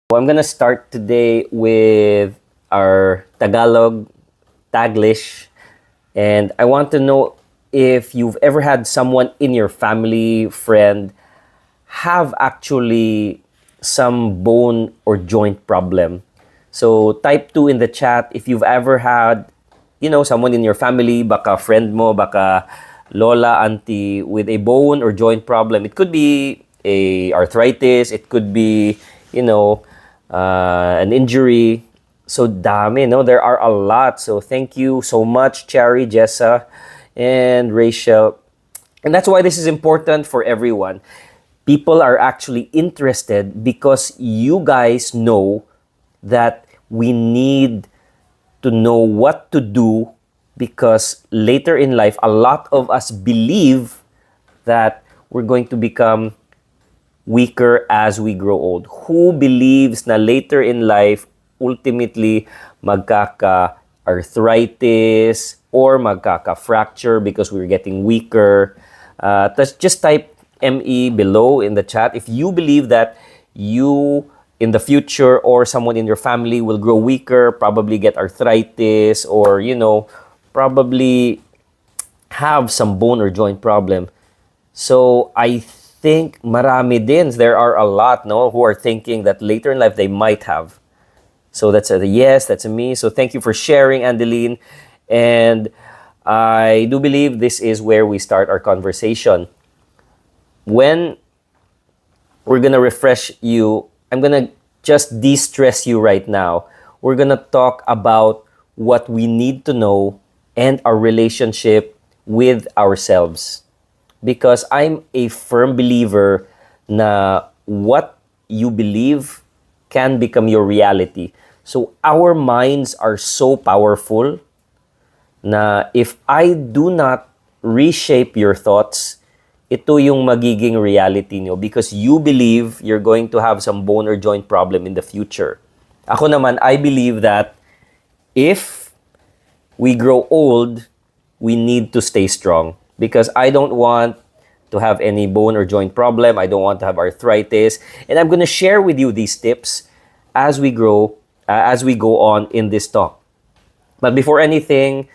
I'm gonna start today with our Tagalog Taglish, and I want to know if you've ever had someone in your family, friend, have actually some bone or joint problem. So type 2 in the chat if you've ever had, someone in your family, baka friend mo, baka lola, auntie with a bone or joint problem. It could be a arthritis, it could be, an injury. So dami, no? There are a lot. So thank you so much, Cherry, Jessa, and Rachel. And that's why this is important for everyone. People are actually interested because you guys know that we need to know what to do, because later in life, a lot of us believe that we're going to become weaker as we grow old. Who believes na later in life, ultimately, magkaka-arthritis or magkaka-fracture because we're getting weaker? Just type ME below in the chat if you believe that you in the future or someone in your family will grow weaker, probably get arthritis, or probably have some bone or joint problem. So I think marami din. There are a lot, no, who are thinking that later in life they might have. So that's a yes, that's a me. So thank you for sharing, Andeline. And I do believe this is where we start our conversation. When we're gonna refresh you, I'm gonna just de-stress you right now. We're gonna talk about what we need to know and our relationship with ourselves. Because I'm a firm believer na what you believe can become your reality. So our minds are so powerful na if I do not reshape your thoughts, ito yung magiging reality nyo, because you believe you're going to have some bone or joint problem in the future. Ako naman, I believe that if we grow old, we need to stay strong, because I don't want to have any bone or joint problem. I don't want to have arthritis. And I'm going to share with you these tips as we as we go on in this talk. But before anything,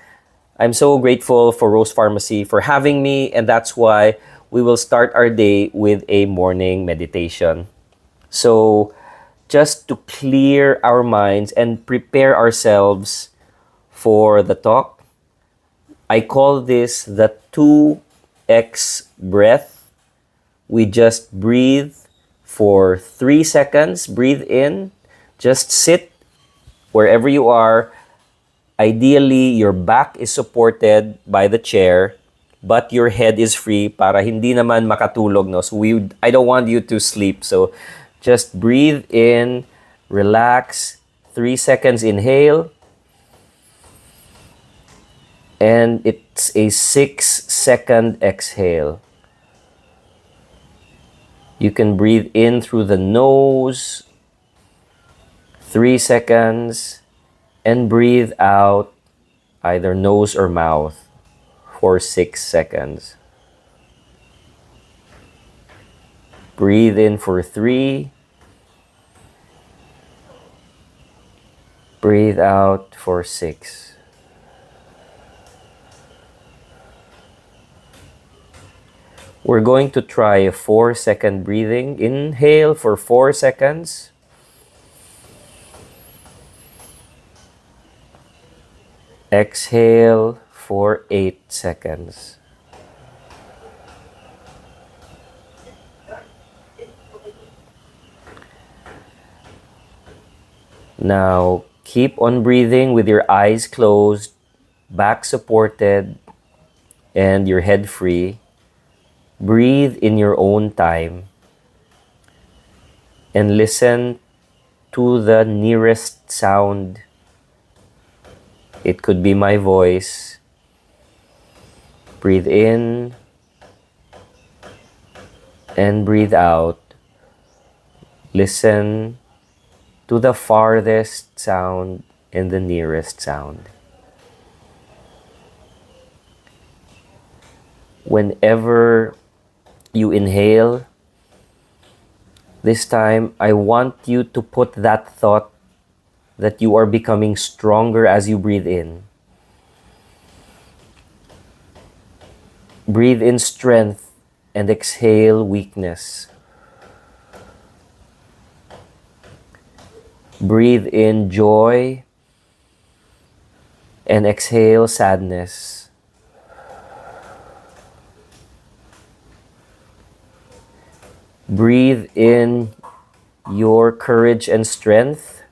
I'm so grateful for Rose Pharmacy for having me, and that's why we will start our day with a morning meditation. So, just to clear our minds and prepare ourselves for the talk, I call this the 2x breath. We just breathe for 3 seconds. Breathe in. Just sit wherever you are. Ideally, your back is supported by the chair, but your head is free para hindi naman makatulog, no? So I don't want you to sleep. So just breathe in, relax. 3 seconds inhale. And it's a 6-second exhale. You can breathe in through the nose, 3 seconds, and breathe out either nose or mouth for 6 seconds. Breathe in for 3. Breathe out for 6. We're going to try a 4-second breathing. Inhale for 4 seconds. Exhale for 8 seconds. Now, keep on breathing with your eyes closed, back supported, and your head free. Breathe in your own time and listen to the nearest sound. It could be my voice. Breathe in and breathe out. Listen to the farthest sound and the nearest sound. Whenever you inhale, This time, I want you to put that thought that you are becoming stronger as you breathe in. Breathe in strength and exhale weakness. Breathe in joy and exhale sadness. Breathe in your courage and strength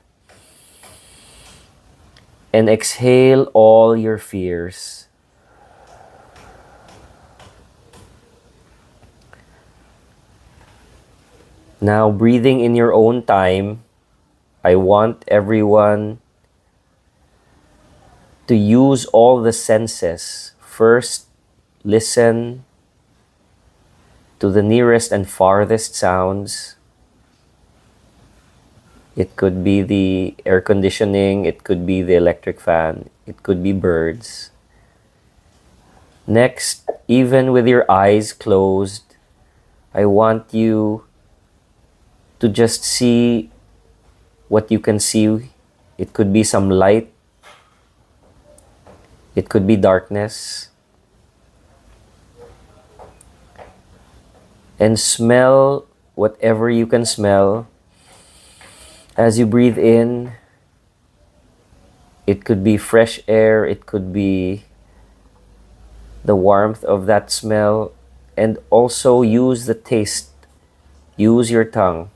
and exhale all your fears. Now, breathing in your own time, I want everyone to use all the senses. First, listen to the nearest and farthest sounds. It could be the air conditioning, it could be the electric fan, it could be birds. Next, even with your eyes closed, I want you to just see what you can see. It could be some light, it could be darkness. And smell whatever you can smell. As you breathe in, it could be fresh air, it could be the warmth of that smell, and also use the taste. Use your tongue.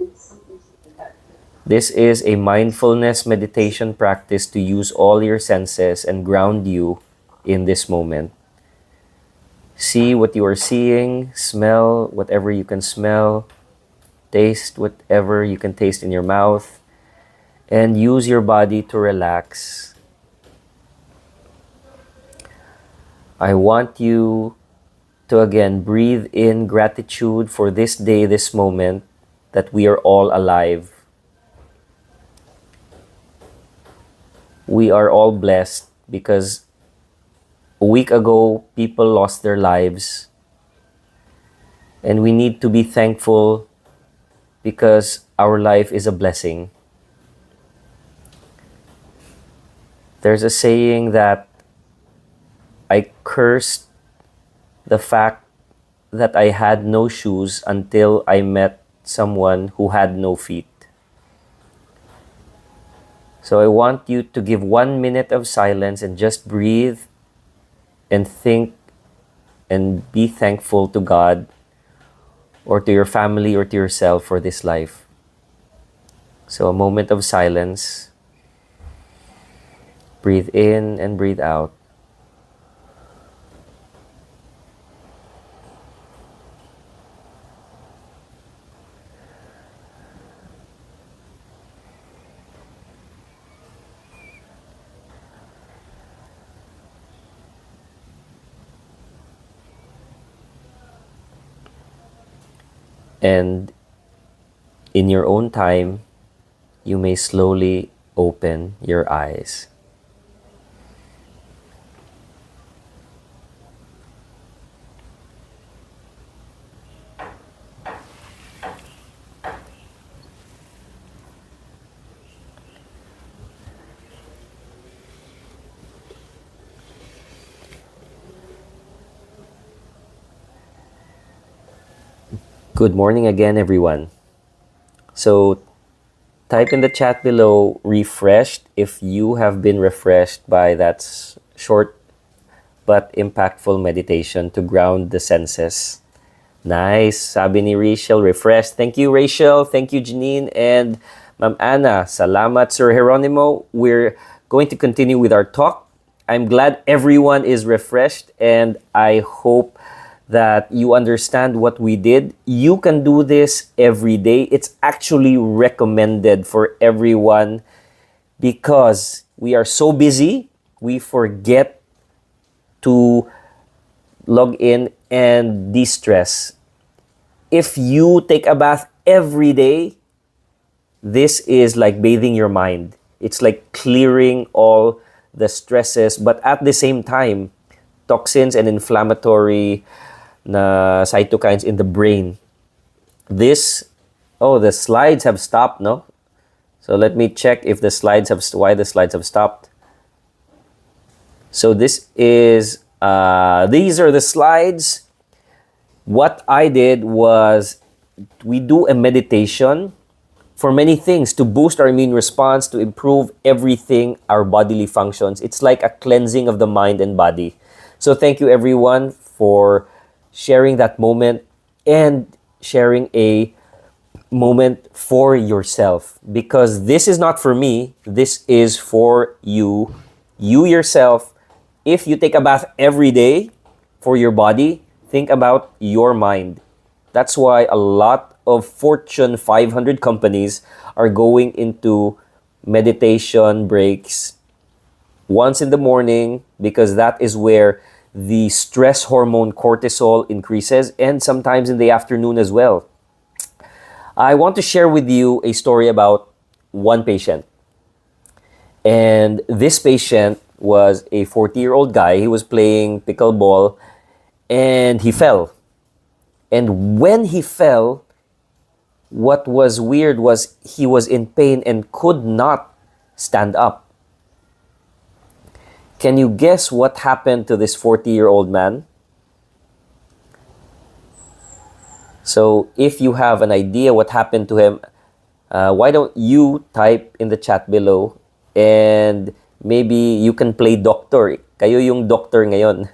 This is a mindfulness meditation practice to use all your senses and ground you in this moment. See what you are seeing, smell whatever you can smell, taste whatever you can taste in your mouth, and use your body to relax. I want you to again breathe in gratitude for this day, this moment, that we are all alive. We are all blessed because a week ago, people lost their lives. And we need to be thankful because our life is a blessing. There's a saying that I cursed the fact that I had no shoes until I met someone who had no feet. So I want you to give 1 minute of silence and just breathe and think and be thankful to God or to your family or to yourself for this life. So a moment of silence. Breathe in and breathe out. And in your own time, you may slowly open your eyes. Good morning again, everyone. So type in the chat below, refreshed, if you have been refreshed by that short but impactful meditation to ground the senses. Nice. Sabi ni Rachel, refreshed. Thank you, Rachel. Thank you, Janine. And Ma'am Anna, salamat, Sir Geronimo. We're going to continue with our talk. I'm glad everyone is refreshed, and I hope that you understand what we did. You can do this every day. It's actually recommended for everyone because we are so busy, we forget to log in and de-stress. If you take a bath every day, this is like bathing your mind. It's like clearing all the stresses, but at the same time, toxins and inflammatory na cytokines in the brain. This Oh, the slides have stopped, no? So let me check if the slides have, why the slides have stopped. So this is, these are the slides. What I did was we do a meditation for many things to boost our immune response, to improve everything, our bodily functions. It's like a cleansing of the mind and body. So thank you everyone for sharing that moment and sharing a moment for yourself, because this is not for me, this is for you, you yourself. If you take a bath every day for your body, think about your mind. That's why a lot of Fortune 500 companies are going into meditation breaks once in the morning, because that is where the stress hormone cortisol increases, and sometimes in the afternoon as well. I want to share with you a story about one patient. And this patient was a 40-year-old guy. He was playing pickleball and he fell. And when he fell, what was weird was he was in pain and could not stand up. Can you guess what happened to this 40-year-old man? So if you have an idea what happened to him, why don't you type in the chat below, and maybe you can play doctor. Kayo yung doctor ngayon.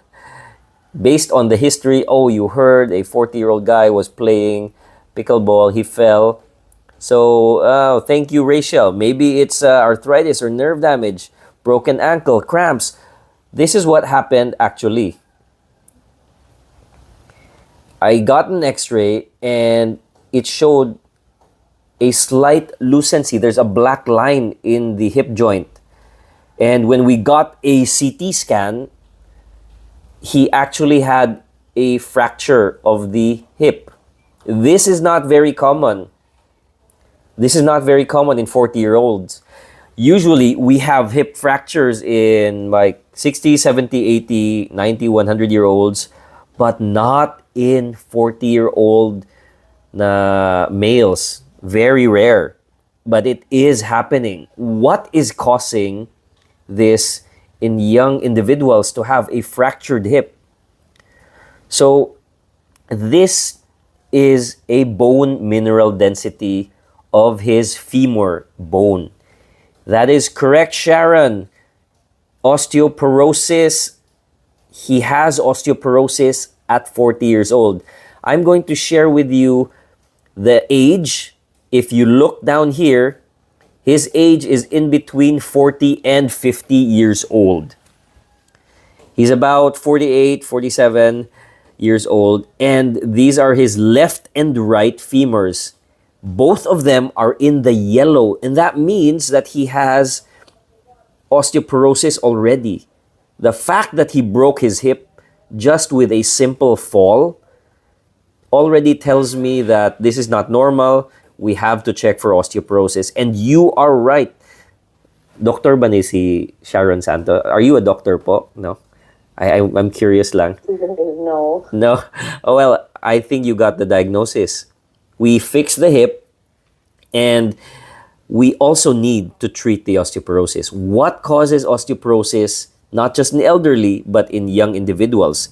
Based on the history, oh, you heard a 40-year-old guy was playing pickleball, he fell. So, thank you, Rachel. Maybe it's arthritis or nerve damage, broken ankle, cramps. This is what happened actually. I got an x-ray and it showed a slight lucency. There's a black line in the hip joint. And when we got a CT scan, he actually had a fracture of the hip. This is not very common. This is not very common in 40-year-olds. Usually, we have hip fractures in like 60, 70, 80, 90, 100-year-olds, but not in 40-year-old males. Very rare. But it is happening. What is causing this in young individuals to have a fractured hip? So this is a bone mineral density of his femur bone. That is correct, Sharon. Osteoporosis. He has osteoporosis at 40 years old. I'm going to share with you the age. If you look down here, his age is in between 40 and 50 years old. He's about 48, 47 years old, and these are his left and right femurs. Both of them are in the yellow, and that means that he has osteoporosis already. The fact that he broke his hip just with a simple fall already tells me that this is not normal. We have to check for osteoporosis. And you are right. Doctor ba ni si Sharon Santo? Are you a doctor po? No? I'm curious lang. No. No? Oh, well, I think you got the diagnosis. We fix the hip, and we also need to treat the osteoporosis. What causes osteoporosis, not just in elderly, but in young individuals?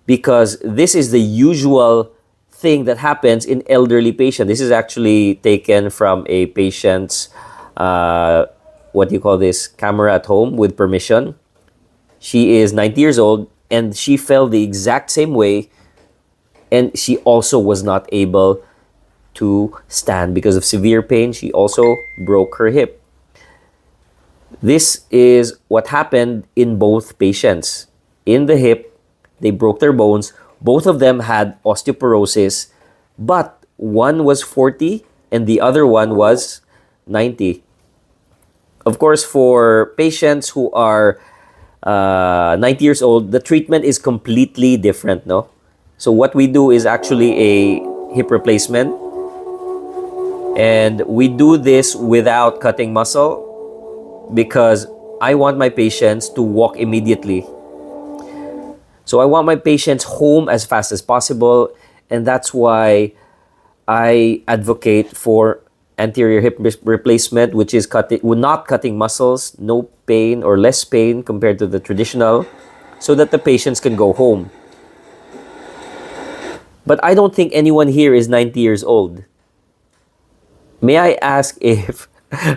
Because this is the usual thing that happens in elderly patients. This is actually taken from a patient's, what do you call this, camera at home with permission. She is 90 years old and she fell the exact same way, and she also was not able to stand because of severe pain. She also broke her hip. This is what happened in both patients. In the hip, they broke their bones. Both of them had osteoporosis, but one was 40 and the other one was 90. Of course, for patients who are 90 years old, the treatment is completely different, no? So what we do is actually a hip replacement, and we do this without cutting muscle because I want my patients to walk immediately. So I want my patients home as fast as possible, and that's why I advocate for anterior hip replacement, which is not cutting muscles, no pain or less pain compared to the traditional, so that the patients can go home. But I don't think anyone here is 90 years old. May I ask if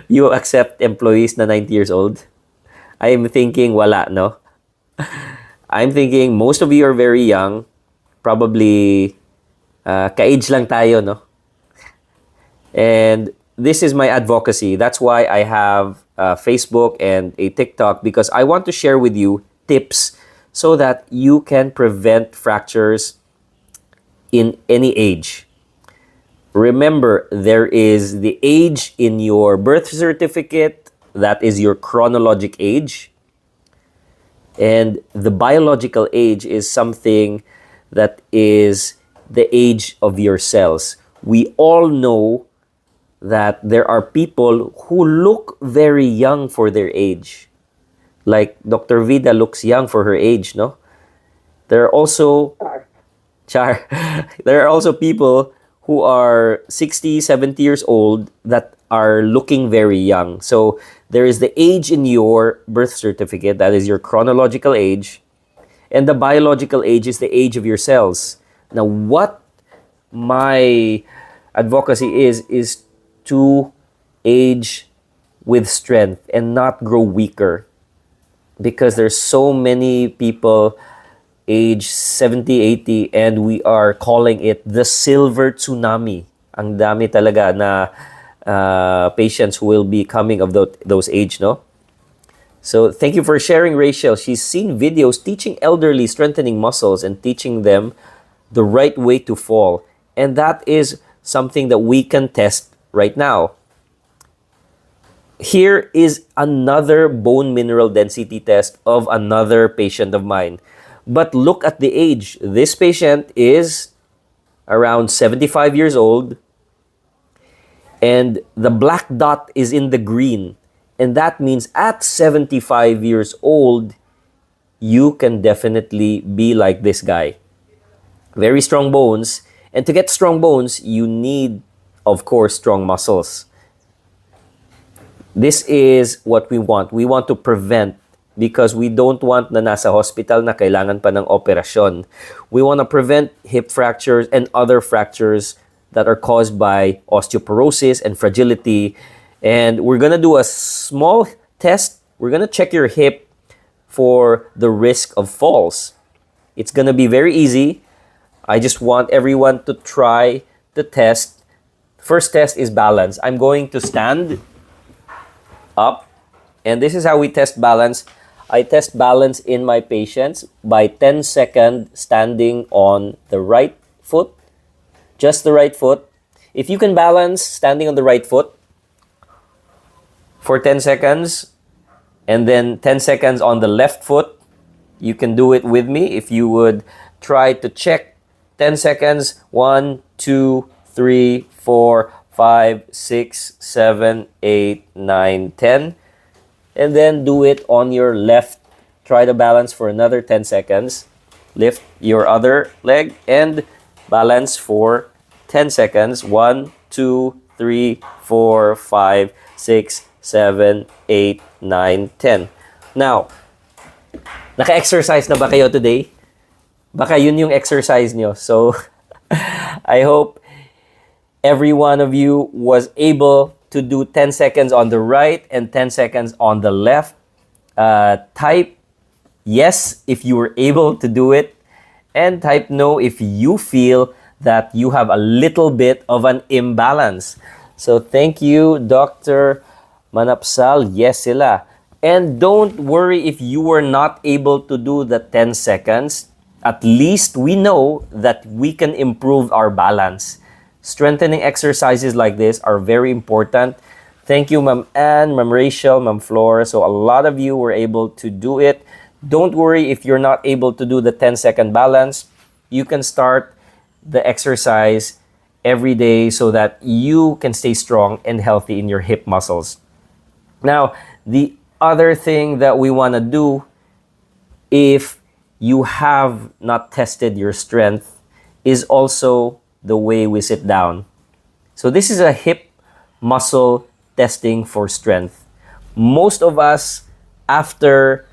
you accept employees na 90 years old? I'm thinking wala, no? I'm thinking most of you are very young. Probably ka-age lang tayo, no? And this is my advocacy. That's why I have Facebook and a TikTok, because I want to share with you tips so that you can prevent fractures in any age. Remember, there is the age in your birth certificate, that is your chronologic age. And the biological age is something that is the age of your cells. We all know that there are people who look very young for their age. Like Dr. Vida looks young for her age, no? There are also Char. There are also people who are 60, 70 years old that are looking very young. So there is the age in your birth certificate, that is your chronological age, and the biological age is the age of your cells. Now, what my advocacy is to age with strength and not grow weaker, because there's so many people age 70, 80, and we are calling it the silver tsunami. Ang dami talaga na patients who will be coming of those age, no? So thank you for sharing, Rachel. She's seen videos teaching elderly strengthening muscles and teaching them the right way to fall. And that is something that we can test right now. Here is another bone mineral density test of another patient of mine. But look at the age. This patient is around 75 years old, and the black dot is in the green. And that means at 75 years old, you can definitely be like this guy. Very strong bones. And to get strong bones, you need, of course, strong muscles. This is what we want. We want to prevent, because we don't want na nasa hospital na kailangan pa ng operasyon. We want to prevent hip fractures and other fractures that are caused by osteoporosis and fragility. And we're going to do a small test. We're going to check your hip for the risk of falls. It's going to be very easy. I just want everyone to try the test. First test is balance. I'm going to stand up, and this is how we test balance. I test balance in my patients by 10-second standing on the right foot, just the right foot. If you can balance standing on the right foot for 10 seconds, and then 10 seconds on the left foot, you can do it with me. If you would try to check 10 seconds, 1, 2, 3, 4, 5, 6, 7, 8, 9, 10. And then do it on your left. Try to balance for another 10 seconds. Lift your other leg and balance for 10 seconds. 1, 2, 3, 4, 5, 6, 7, 8, 9, 10. Now, naka-exercise na ba kayo today? Baka yun yung exercise nyo. So, I hope every one of you was able to do 10 seconds on the right and 10 seconds on the left. Type yes if you were able to do it, and type no if you feel that you have a little bit of an imbalance. So thank you, Dr. Manapsal. Yes sila. And don't worry if you were not able to do the 10 seconds. At least we know that we can improve our balance. Strengthening exercises like this are very important. Thank you, Ma'am Anne, Ma'am Rachel, Ma'am Flora. So a lot of you were able to do it. Don't worry if you're not able to do the 10-second balance. You can start the exercise every day so that you can stay strong and healthy in your hip muscles. Now, the other thing that we want to do, if you have not tested your strength, is also the way we sit down. So this is a hip muscle testing for strength. Most of us, after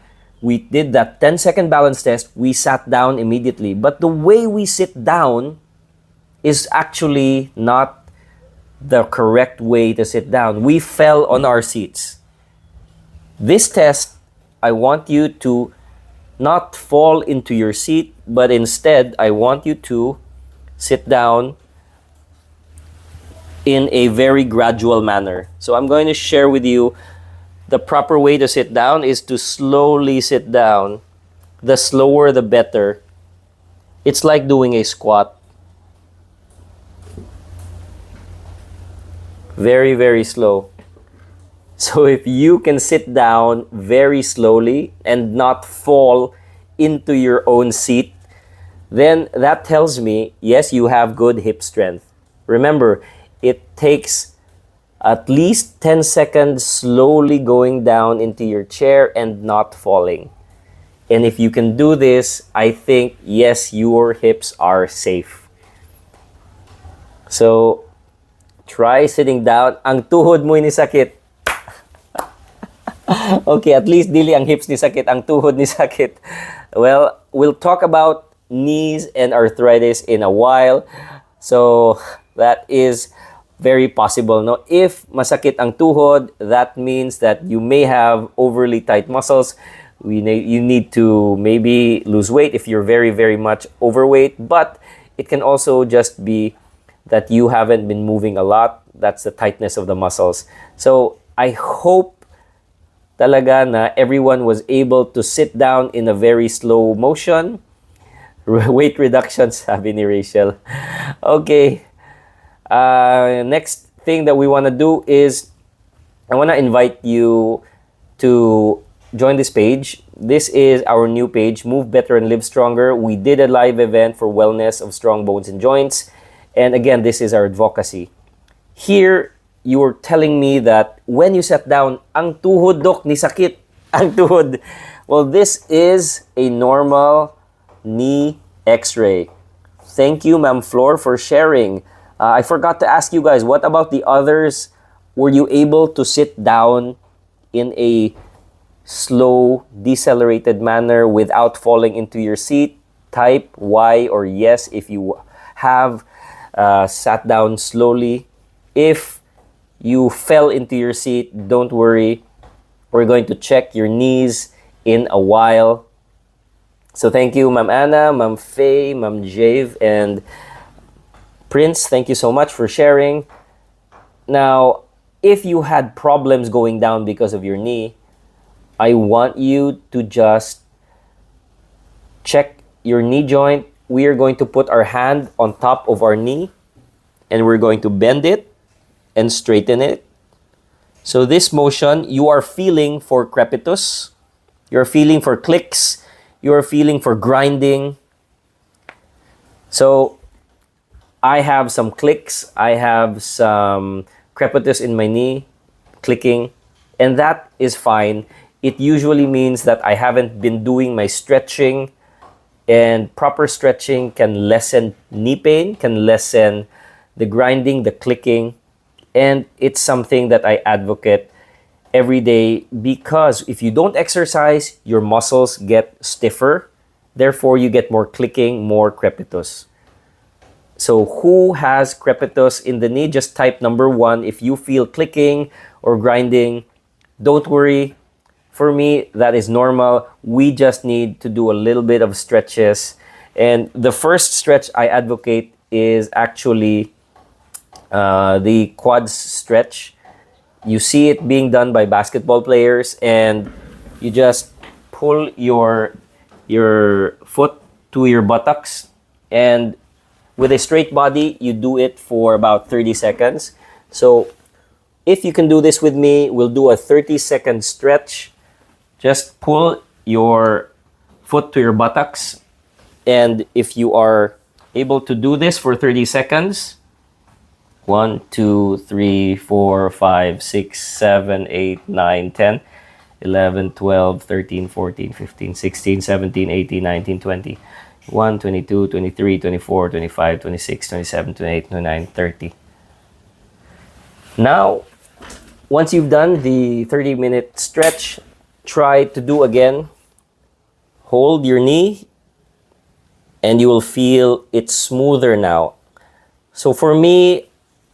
we did that 10-second balance test, we sat down immediately. But the way we sit down is actually not the correct way to sit down. We fell on our seats. This test, I want you to not fall into your seat, but instead, I want you to sit down in a very gradual manner. So I'm going to share with you the proper way to sit down is to slowly sit down. The slower, the better. It's like doing a squat. Very, very slow. So if you can sit down very slowly and not fall into your own seat, then that tells me, yes, you have good hip strength. Remember, it takes at least 10 seconds slowly going down into your chair and not falling. And if you can do this, I think, yes, your hips are safe. So, try sitting down. Ang tuhod mo ni sakit. Okay, at least dili ang hips ni sakit, ang tuhod ni sakit. Well, we'll talk about knees and arthritis in a while. So, that is very possible, no? If masakit ang tuhod, that means that you may have overly tight muscles. You need to maybe lose weight if you're very, very much overweight. But it can also just be that you haven't been moving a lot. That's the tightness of the muscles. So, I hope talaga na everyone was able to sit down in a very slow motion. Weight reduction, sabi ni Rachel. Okay. Next thing that we want to do is I want to invite you to join this page. This is our new page, Move Better and Live Stronger. We did a live event for wellness of strong bones and joints. And again, this is our advocacy. Here, you were telling me that when you sat down, ang tuhod, dok, ni sakit. Ang tuhod. Well, this is a normal knee x-ray. Thank you, Ma'am Flor, for sharing. I forgot to ask you guys, what about the others? Were you able to sit down in a slow, decelerated manner without falling into your seat? Type Y or yes if you have sat down slowly. If you fell into your seat, don't worry. We're going to check your knees in a while. So thank you, Ma'am Anna, Ma'am Faye, Ma'am Jave, and Prince. Thank you so much for sharing. Now, if you had problems going down because of your knee, I want you to just check your knee joint. We are going to put our hand on top of our knee and we're going to bend it and straighten it. So this motion, you are feeling for crepitus, you're feeling for clicks, you're feeling for grinding. So I have some clicks, I have some crepitus in my knee, clicking, and that is fine. It usually means that I haven't been doing my stretching, and proper stretching can lessen knee pain, can lessen the grinding, the clicking, and it's something that I advocate every day because if you don't exercise, your muscles get stiffer, therefore you get more clicking, more crepitus. So who has crepitus in the knee? Just type number 1 if you feel clicking or grinding. Don't worry. For me, that is normal. We just need to do a little bit of stretches. And the first stretch I advocate is actually the quads stretch. You see it being done by basketball players and you just pull your foot to your buttocks, and with a straight body, you do it for about 30 seconds. So if you can do this with me, we'll do a 30-second stretch. Just pull your foot to your buttocks. And if you are able to do this for 30 seconds, 1, 2, 3, 4, 5, 6, 7, 8, 9, 10, 11, 12, 13, 14, 15, 16, 17, 18, 19, 20, 21, 22, 23, 24, 25, 26, 27, 28, 29, 30. Now, once you've done the 30-minute stretch, try to do again. Hold your knee and you will feel it's smoother now. So for me,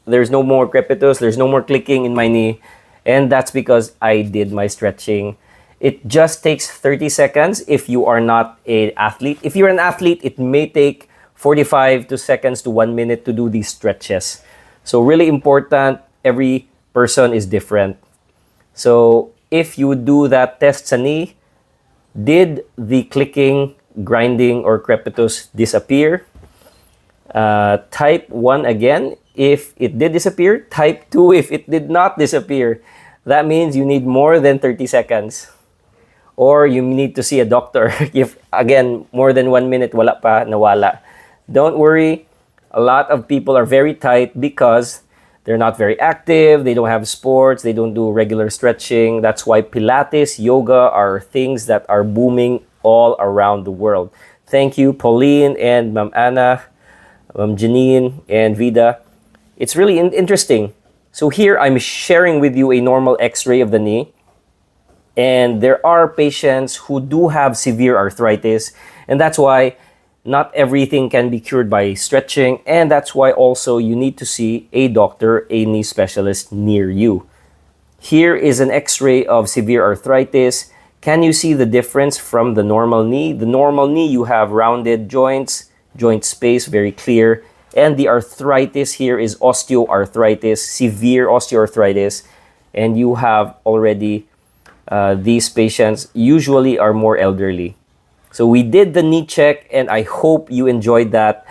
there's no more crepitus, there's no more clicking in my knee, and that's because I did my stretching. It just takes 30 seconds if you are not an athlete. If you're an athlete, it may take 45 to seconds to 1 minute to do these stretches. So really important, every person is different. So if you do that test sa knee, did the clicking, grinding, or crepitus disappear? Type 1 again if it did disappear. Type 2 if it did not disappear. That means you need more than 30 seconds. Or you need to see a doctor. If, again, more than 1 minute, wala pa, nawala. Don't worry. A lot of people are very tight because they're not very active, they don't have sports, they don't do regular stretching. That's why Pilates, yoga are things that are booming all around the world. Thank you, Pauline and Ma'am Anna, Ma'am Janine, and Vida. It's really interesting. So here I'm sharing with you a normal x-ray of the knee. And there are patients who do have severe arthritis. And that's why not everything can be cured by stretching. And that's why also you need to see a doctor, a knee specialist near you. Here is an x-ray of severe arthritis. Can you see the difference from the normal knee? The normal knee, you have rounded joints, joint space, very clear. And the arthritis here is osteoarthritis, severe osteoarthritis. And you have already, these patients usually are more elderly. So we did the knee check and I hope you enjoyed that.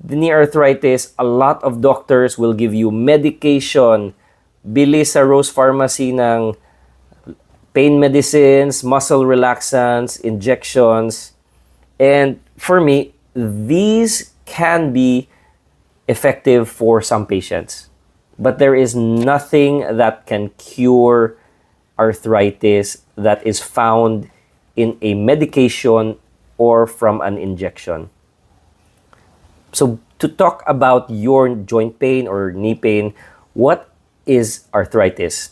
The knee arthritis, a lot of doctors will give you medication. Bili sa Rose Pharmacy ng pain medicines, muscle relaxants, injections. And for me, these can be effective for some patients. But there is nothing that can cure arthritis that is found in a medication or from an injection. So to talk about your joint pain or knee pain, what is arthritis?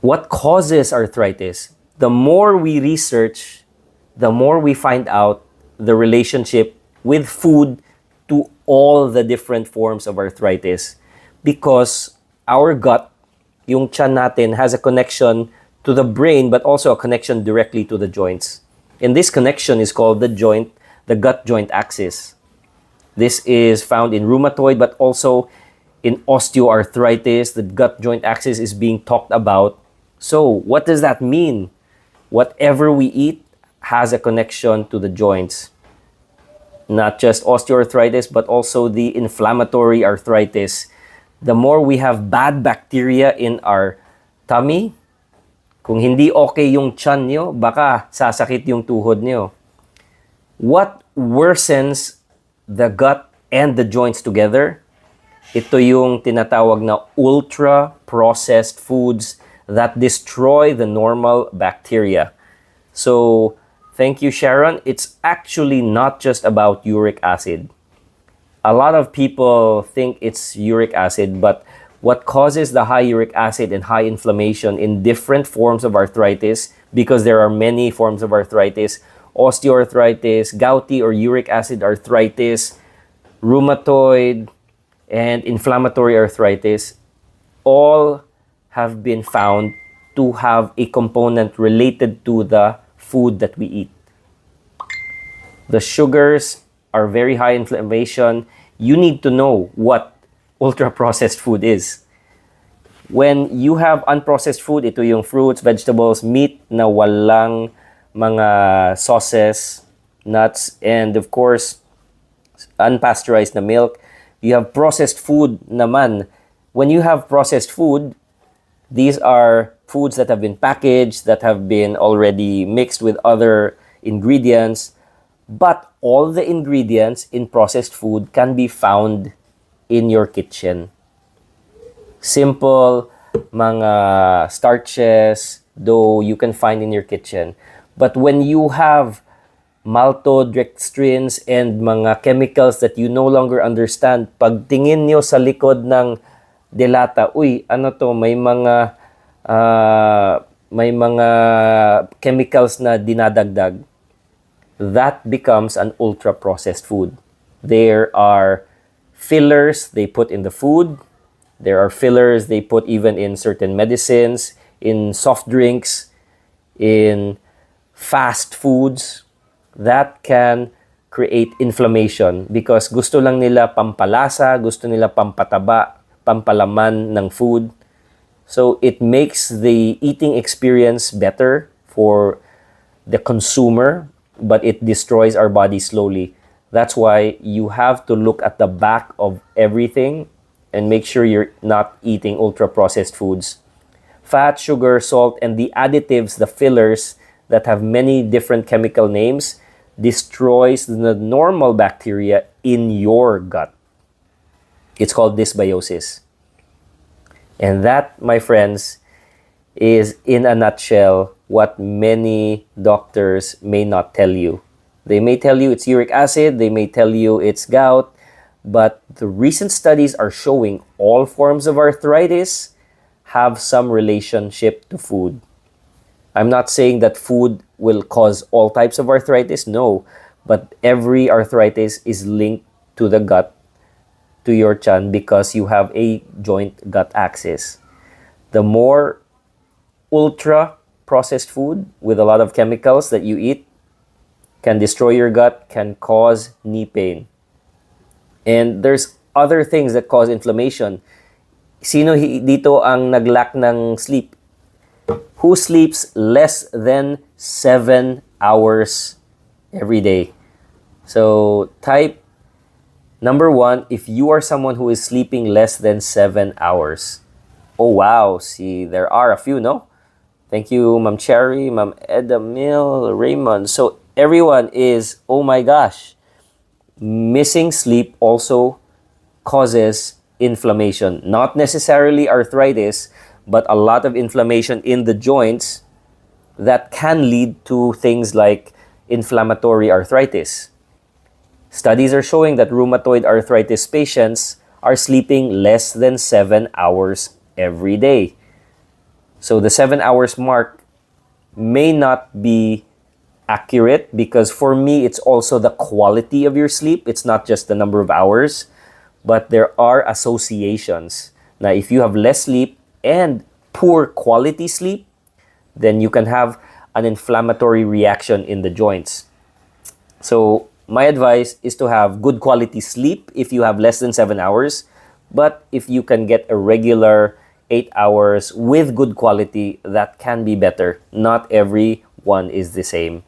What causes arthritis? The more we research, the more we find out the relationship with food to all the different forms of arthritis. Because our gut, yung tiyan natin, has a connection to the brain but also a connection directly to the joints. And this connection is called the gut-joint axis. This is found in rheumatoid but also in osteoarthritis. The gut-joint axis is being talked about. So what does that mean? Whatever we eat has a connection to the joints. Not just osteoarthritis but also the inflammatory arthritis. The more we have bad bacteria in our tummy, kung hindi okay yung tiyan nyo, baka sasakit yung tuhod nyo. What worsens the gut and the joints together? Ito yung tinatawag na ultra-processed foods that destroy the normal bacteria. So, thank you, Sharon. It's actually not just about uric acid. A lot of people think it's uric acid, but what causes the high uric acid and high inflammation in different forms of arthritis, because there are many forms of arthritis, osteoarthritis, gouty or uric acid arthritis, rheumatoid, and inflammatory arthritis, all have been found to have a component related to the food that we eat. The sugars are very high inflammation. You need to know what ultra-processed food is. When you have unprocessed food, ito yung fruits, vegetables, meat na walang mga sauces, nuts, and of course, unpasteurized na milk. You have processed food naman. When you have processed food, these are foods that have been packaged, that have been already mixed with other ingredients. But all the ingredients in processed food can be found in your kitchen. Simple mga starches, though you can find in your kitchen. But when you have maltodextrins and mga chemicals that you no longer understand, pagtingin nyo sa likod ng delata, uy, ano to, may mga chemicals na dinadagdag, that becomes an ultra-processed food. There are fillers they put in the food. There are fillers they put even in certain medicines, in soft drinks, in fast foods that can create inflammation because gusto lang nila pampalasa, gusto nila pampataba, pampalaman ng food. So it makes the eating experience better for the consumer, but it destroys our body slowly. That's why you have to look at the back of everything and make sure you're not eating ultra processed foods. Fat, sugar, salt, and the additives, the fillers that have many different chemical names, destroys the normal bacteria in your gut. It's called dysbiosis. And that, my friends, is in a nutshell what many doctors may not tell you. They may tell you it's uric acid, they may tell you it's gout, but the recent studies are showing all forms of arthritis have some relationship to food. I'm not saying that food will cause all types of arthritis, no, but every arthritis is linked to the gut, to your chan, because you have a joint gut axis. The more ultra processed food with a lot of chemicals that you eat can destroy your gut, can cause knee pain. And there's other things that cause inflammation. Sino dito ang naglack ng sleep? Who sleeps less than 7 hours every day? So type number 1, if you are someone who is sleeping less than 7 hours. Oh wow, see, there are a few, no? Thank you, Ma'am Cherry, Ma'am Edamil, Raymond. So everyone is, oh my gosh, missing sleep also causes inflammation. Not necessarily arthritis, but a lot of inflammation in the joints that can lead to things like inflammatory arthritis. Studies are showing that rheumatoid arthritis patients are sleeping less than 7 hours every day. So the 7 hours mark may not be accurate because for me, it's also the quality of your sleep. It's not just the number of hours, but there are associations. Now, if you have less sleep and poor quality sleep, then you can have an inflammatory reaction in the joints. So my advice is to have good quality sleep if you have less than 7 hours. But if you can get a regular 8 hours with good quality, that can be better. Not everyone is the same.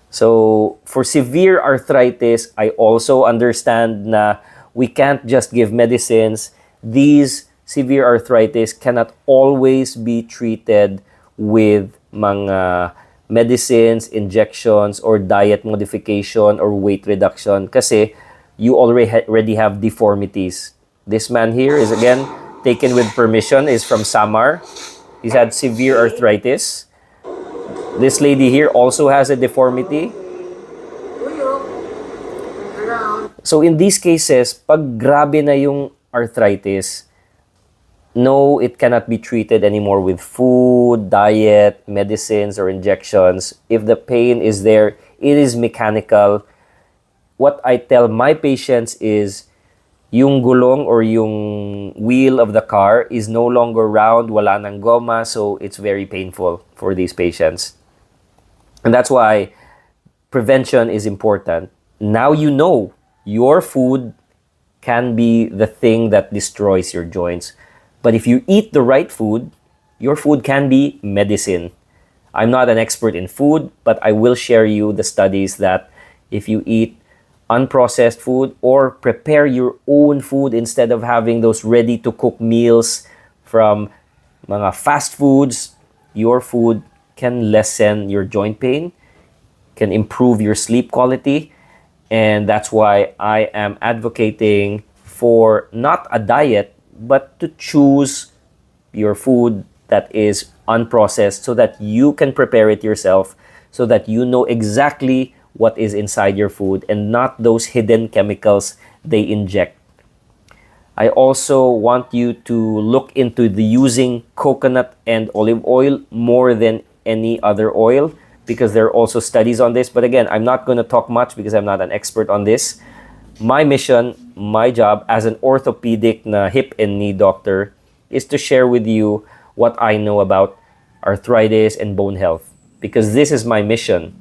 So for severe arthritis, I also understand na we can't just give medicines. These severe arthritis cannot always be treated with mga medicines, injections, or diet modification or weight reduction kasi you already have deformities. This man here is again taken with permission, is from Samar. He's had severe arthritis. This lady here also has a deformity. So in these cases, pag grabe na yung arthritis, no, it cannot be treated anymore with food, diet, medicines, or injections. If the pain is there, it is mechanical. What I tell my patients is, yung gulong or yung wheel of the car is no longer round, wala nang goma, so it's very painful for these patients. And that's why prevention is important. Now you know your food can be the thing that destroys your joints. But if you eat the right food, your food can be medicine. I'm not an expert in food, but I will share you the studies that if you eat unprocessed food or prepare your own food instead of having those ready-to-cook meals from mga fast foods, your food can lessen your joint pain, can improve your sleep quality, and that's why I am advocating for not a diet, but to choose your food that is unprocessed so that you can prepare it yourself, so that you know exactly what is inside your food and not those hidden chemicals they inject. I also want you to look into the using coconut and olive oil more than any other oil, because there are also studies on this. But again, I'm not going to talk much because I'm not an expert on this. My mission, my job as an orthopedic na hip and knee doctor is to share with you what I know about arthritis and bone health, because this is my mission,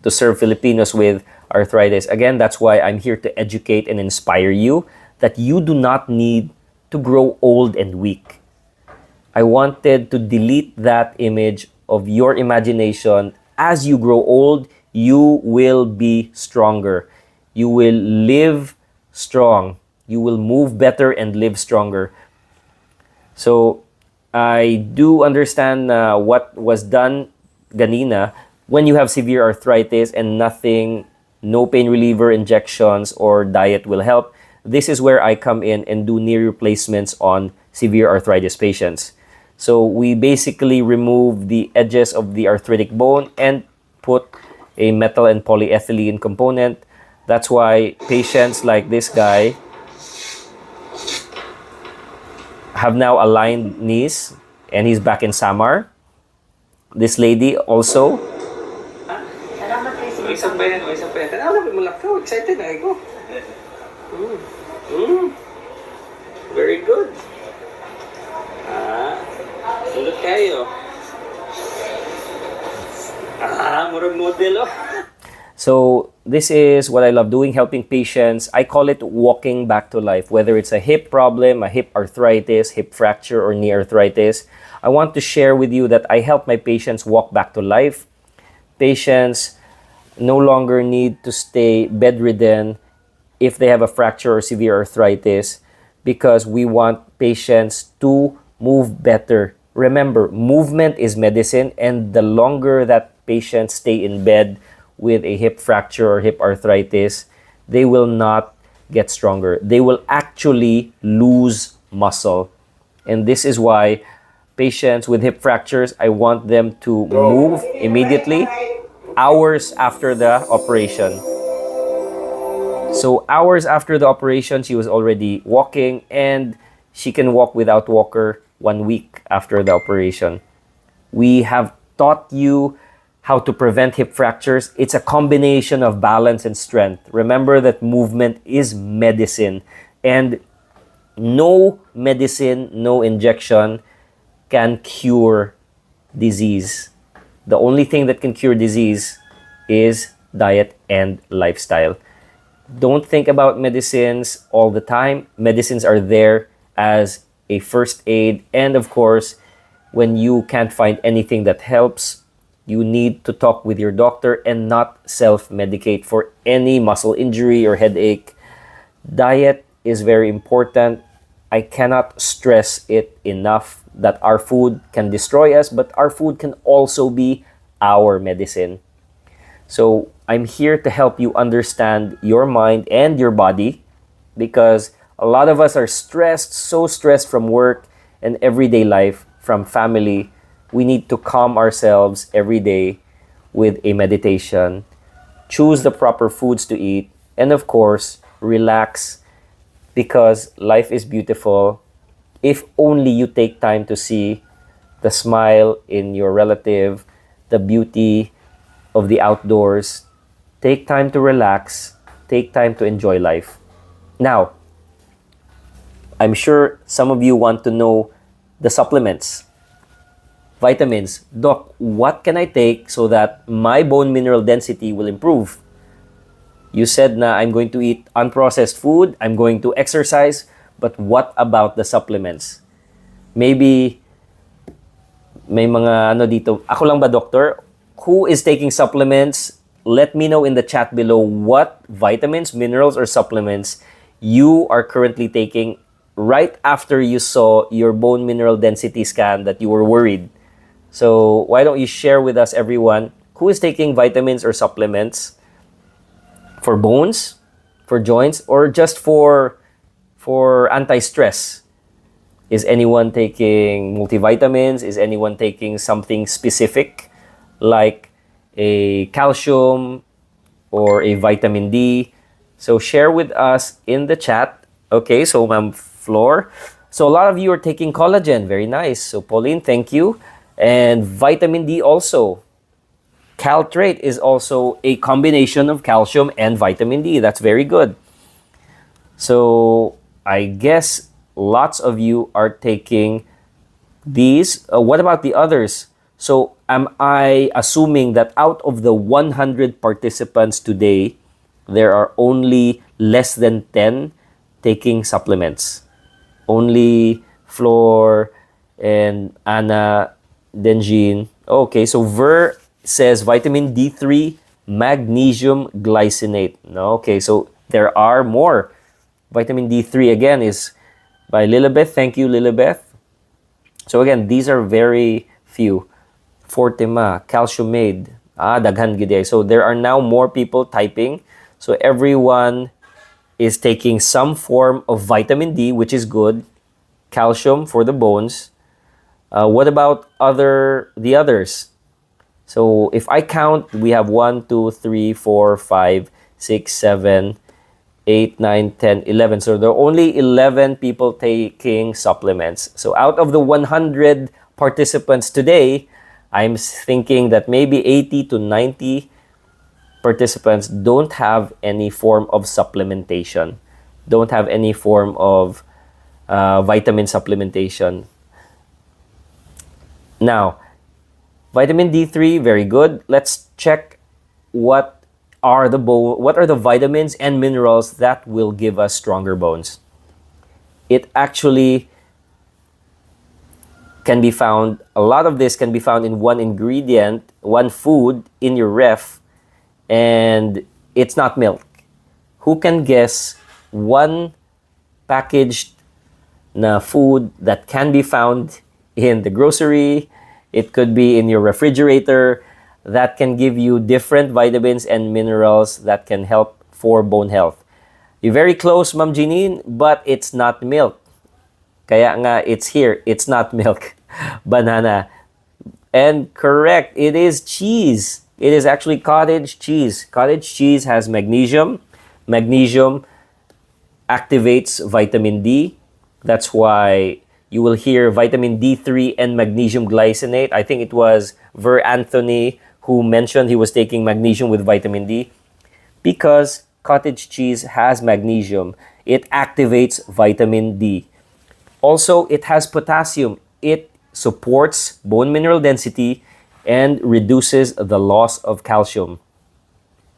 to serve Filipinos with arthritis. Again, that's why I'm here to educate and inspire you that you do not need to grow old and weak. I wanted to delete that image of your imagination. As you grow old, you will be stronger. You will live strong. You will move better and live stronger. So, I do understand what was done ganina when you have severe arthritis and nothing, no pain reliever, injections, or diet will help. This is where I come in and do knee replacements on severe arthritis patients. So we basically remove the edges of the arthritic bone and put a metal and polyethylene component. That's why patients like this guy have now aligned knees and he's back in Samar. This lady also. Salamat kayo O isa pa yan, o isa pa yan. Tanaw na, malakaw. Excited na ako. Mm. Mm. Very good. Sulot kayo. Murag model, oh. So this is what I love doing, helping patients. I call it walking back to life, whether it's a hip problem, a hip arthritis, hip fracture, or knee arthritis. I want to share with you that I help my patients walk back to life. Patients no longer need to stay bedridden if they have a fracture or severe arthritis, because we want patients to move better. Remember, movement is medicine, and the longer that patients stay in bed with a hip fracture or hip arthritis, they will not get stronger. They will actually lose muscle. And this is why patients with hip fractures, I want them to move immediately, hours after the operation. So hours after the operation, she was already walking, and she can walk without walker 1 week after the operation. We have taught you how to prevent hip fractures. It's a combination of balance and strength. Remember that movement is medicine, and no medicine, no injection can cure disease. The only thing that can cure disease is diet and lifestyle. Don't think about medicines all the time. Medicines are there as a first aid. And of course, when you can't find anything that helps, you need to talk with your doctor and not self-medicate for any muscle injury or headache. Diet is very important. I cannot stress it enough that our food can destroy us, but our food can also be our medicine. So I'm here to help you understand your mind and your body, because a lot of us are stressed, so stressed from work and everyday life, from family. We need to calm ourselves every day with a meditation, choose the proper foods to eat, and of course, relax, because life is beautiful if only you take time to see the smile in your relative, the beauty of the outdoors. Take time to relax, take time to enjoy life. Now, I'm sure some of you want to know the supplements. Vitamins. Doc, what can I take so that my bone mineral density will improve? You said na I'm going to eat unprocessed food, I'm going to exercise, but what about the supplements? Maybe may mga ano dito. Ako lang ba, doctor? Who is taking supplements? Let me know in the chat below what vitamins, minerals, or supplements you are currently taking right after you saw your bone mineral density scan that you were worried. So why don't you share with us, everyone, who is taking vitamins or supplements for bones, for joints, or just for anti-stress? Is anyone taking multivitamins? Is anyone taking something specific like a calcium or a vitamin D? So share with us in the chat Okay, so Ma'am Floor. So a lot of you are taking collagen. Very nice. So Pauline, thank you. And vitamin D also. Caltrate is also a combination of calcium and vitamin D. That's very good. So I guess lots of you are taking these. What about the others? So am I assuming that out of the 100 participants today, there are only less than 10 taking supplements? Only Flor and Anna, Denjin. Okay, so Ver says vitamin D3, magnesium glycinate. No, okay, so there are more. Vitamin D3 again is by Lilibeth. Thank you, Lilibeth. So again, these are very few. Fortima, Calciumade, daghan gid eh. So there are now more people typing. So everyone is taking some form of vitamin D, which is good. Calcium for the bones. What about the others? So if I count, we have 1, 2, 3, 4, 5, 6, 7, 8, 9, 10, 11. So there are only 11 people taking supplements. So out of the 100 participants today, I'm thinking that maybe 80 to 90 participants don't have any form of supplementation, don't have any form of vitamin supplementation. Now, vitamin D3, very good. Let's check what what are the vitamins and minerals that will give us stronger bones. It actually can be found, a lot of this can be found in one ingredient, one food in your ref, and it's not milk. Who can guess one packaged na food that can be found in the grocery? It could be in your refrigerator, that can give you different vitamins and minerals that can help for bone health. You're very close, Ma'am Janine, but it's not milk. Kaya nga, it's here. It's not milk. Banana. And correct, it is cheese. It is actually cottage cheese. Cottage cheese has magnesium. Magnesium activates vitamin D. That's why you will hear vitamin D3 and magnesium glycinate. I think it was Ver Anthony who mentioned he was taking magnesium with vitamin D. Because cottage cheese has magnesium, it activates vitamin D. Also, it has potassium. It supports bone mineral density and reduces the loss of calcium.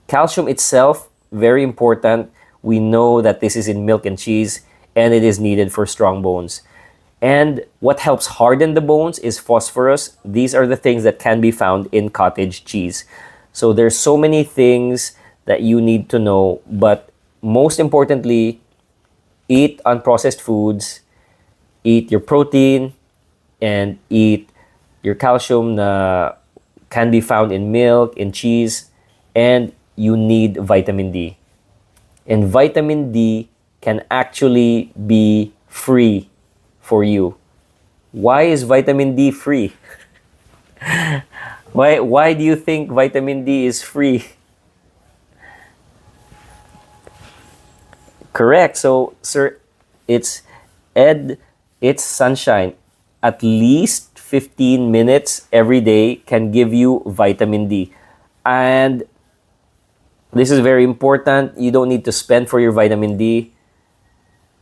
Calcium itself, very important. We know that this is in milk and cheese, and it is needed for strong bones. And what helps harden the bones is phosphorus. These are the things that can be found in cottage cheese. So there's so many things that you need to know, but most importantly, eat unprocessed foods, eat your protein, and eat your calcium na can be found in milk, in cheese, and you need vitamin D. And vitamin D can actually be free for you. Why is vitamin D free? Why do you think vitamin D is free? Correct. So, sir, it's Ed, it's sunshine. At least 15 minutes every day can give you vitamin D. And this is very important. You don't need to spend for your vitamin D,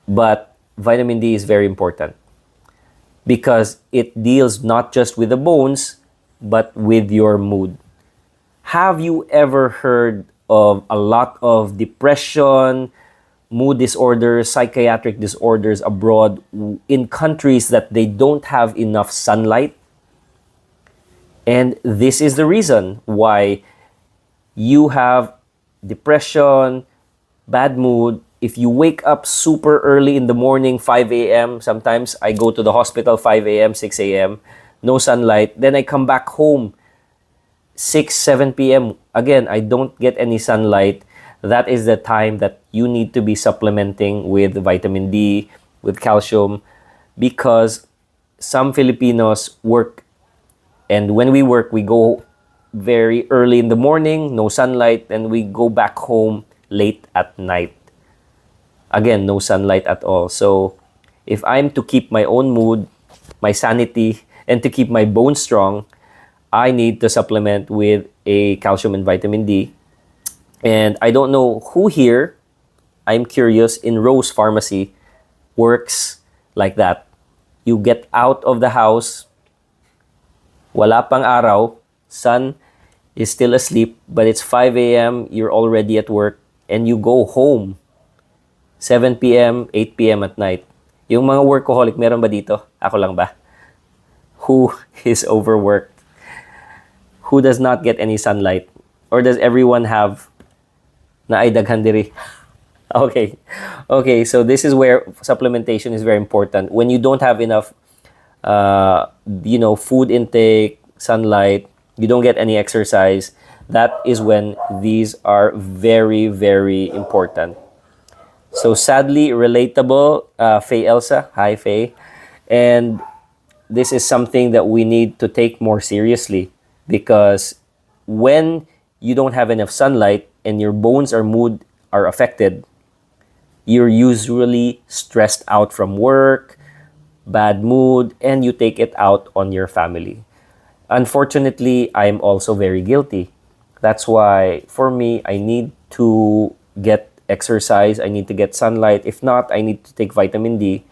but vitamin D is very important because it deals not just with the bones, but with your mood. Have you ever heard of a lot of depression, mood disorders, psychiatric disorders abroad in countries that they don't have enough sunlight? And this is the reason why you have depression, bad mood. If you wake up super early in the morning, 5 a.m., sometimes I go to the hospital 5 a.m., 6 a.m., no sunlight. Then I come back home 6, 7 p.m. Again, I don't get any sunlight. That is the time that you need to be supplementing with vitamin D, with calcium, because some Filipinos work, and when we work, we go very early in the morning, no sunlight, and we go back home late at night. Again, no sunlight at all. So if I'm to keep my own mood, my sanity, and to keep my bones strong, I need to supplement with a calcium and vitamin D. And I don't know who here, I'm curious, in Rose Pharmacy works like that. You get out of the house, wala pang araw, sun is still asleep, but it's 5 a.m., you're already at work, and you go home 7 p.m., 8 p.m. at night. Yung mga workaholic, meron ba dito? Ako lang ba? Who is overworked? Who does not get any sunlight? Or does everyone have na ay daghan diri? Okay. Okay, so this is where supplementation is very important. When you don't have enough food intake, sunlight, you don't get any exercise, that is when these are very, very important. So sadly, relatable, Faye Elsa. Hi, Faye. And this is something that we need to take more seriously because when you don't have enough sunlight and your bones or mood are affected, you're usually stressed out from work, bad mood, and you take it out on your family. Unfortunately, I'm also very guilty. That's why, for me, I need to get exercise, I need to get sunlight. If not, I need to take vitamin D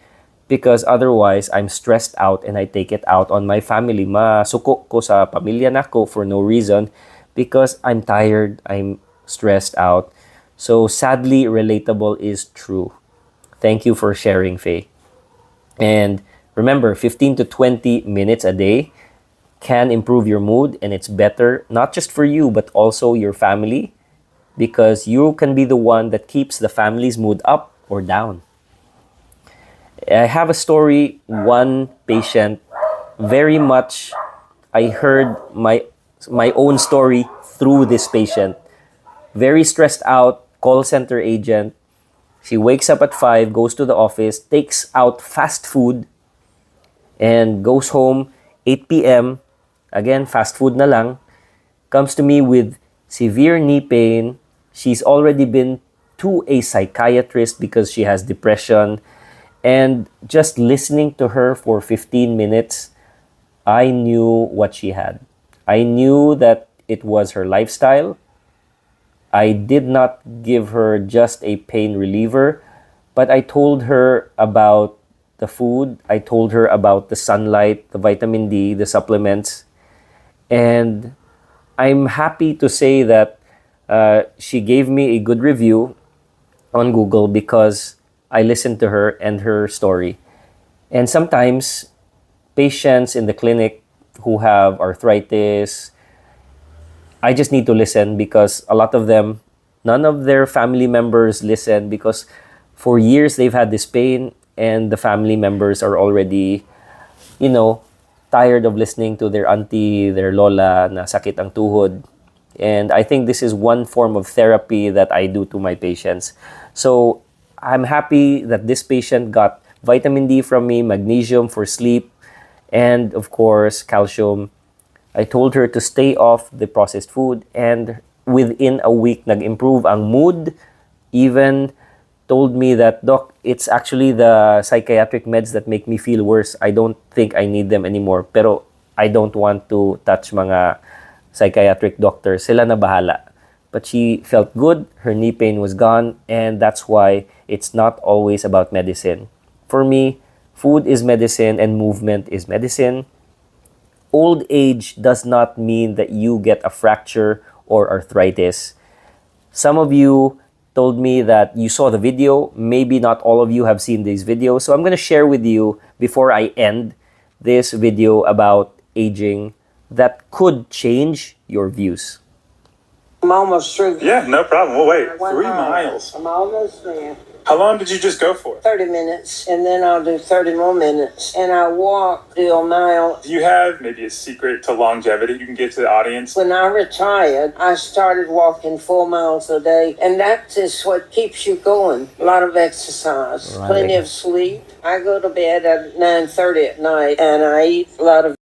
because otherwise, I'm stressed out and I take it out on my family. Masuko ko sa pamilya nako for no reason because I'm tired, I'm stressed out. So sadly, relatable is true. Thank you for sharing, Faye. And remember, 15 to 20 minutes a day can improve your mood, and it's better not just for you but also your family because you can be the one that keeps the family's mood up or down. I have a story, one patient, very much I heard my own story through this patient. Very stressed out, call center agent. She wakes up at 5, goes to the office, takes out fast food, and goes home 8 p.m. Again, fast food na lang. Comes to me with severe knee pain. She's already been to a psychiatrist because she has depression. And just listening to her for 15 minutes, I knew what she had. I knew that it was her lifestyle. I did not give her just a pain reliever, but I told her about the food. I told her about the sunlight, the vitamin D, the supplements. And I'm happy to say that she gave me a good review on Google because I listened to her and her story. And sometimes patients in the clinic who have arthritis, I just need to listen because a lot of them, none of their family members listen because for years they've had this pain and the family members are already, tired of listening to their auntie, their lola na sakit ang tuhod. And I think this is one form of therapy that I do to my patients. So I'm happy that this patient got vitamin D from me, magnesium for sleep, and of course, calcium. I told her to stay off the processed food and within a week, nag-improve ang mood. Even told me that, Doc, it's actually the psychiatric meds that make me feel worse. I don't think I need them anymore. Pero I don't want to touch mga psychiatric doctors. Sila na bahala. But she felt good, her knee pain was gone, and that's why it's not always about medicine. For me, food is medicine and movement is medicine. Old age does not mean that you get a fracture or arthritis. Some of you told me that you saw the video. Maybe not all of you have seen these videos. So I'm going to share with you before I end this video about aging that could change your views. I'm almost through. Yeah, no problem. Well, wait, 1 3 mile. miles. I'm almost there. How long did you just go for? 30 minutes, and then I'll do 30 more minutes. And I walk, do a mile. Do you have maybe a secret to longevity you can give to the audience? When I retired, I started walking 4 miles a day, and that's just what keeps you going. A lot of exercise, Right. plenty of sleep. I go to bed at 9:30 at night, and I eat a lot of